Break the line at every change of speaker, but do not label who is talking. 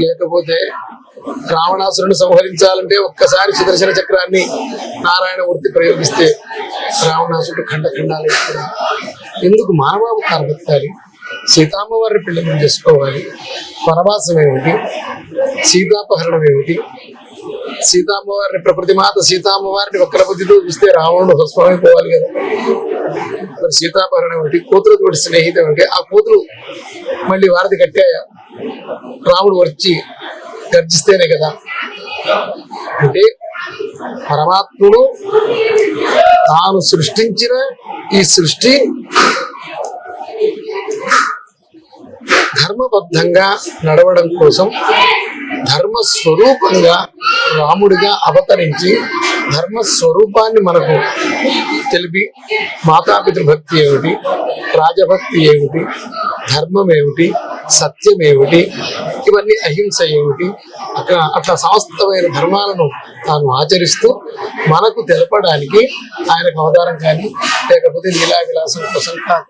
లేకపోతే రావణాసురుని సంహరించాలంటే ఒక్కసారి సుదర్శన చక్రాన్ని నారాయణమూర్తి ప్రయోగిస్తే రావణాసురుడు ఖండాలు ఎందుకు మానవావతారం ఎత్తాలి? సీతామ్మవారిని పెళ్లి చేసుకోవాలి. వనవాసం ఏమిటి? సీతాపహరణం ఏమిటి? సీతామ్మవారిని ప్రకృతి మాత సీతామ్మవారిని ఒక్కల బుద్ధితో చూస్తే రావణుడు భస్మైపోవాలి కదా. మరి సీతాపహరణం ఏమిటి? కూతురుతోటి స్నేహితం ఏమిటి? ఆ కూతురు మళ్ళీ వారధి కట్టాయా? రాముడు వచ్చి గర్జిస్తేనే కదా. అంటే పరమాత్ముడు తాను సృష్టించిన ఈ సృష్టి ధర్మబద్ధంగా నడవడం కోసం ధర్మస్వరూపంగా రాముడిగా అవతరించి ధర్మస్వరూపాన్ని మనకు తెలిపి మాతాపితృభక్తి ఏమిటి, రాజభక్తి ఏమిటి, ధర్మం ఏమిటి, సత్యం ఏమిటి, ఇవన్నీ అహింస ఏమిటి, అట్లా సమస్తమైన ధర్మాలను తాను ఆచరిస్తూ మనకు తెలపడానికి ఆయనకు అవతారం కానీ లేకపోతే లీలా విలాసం కోసం కాదు.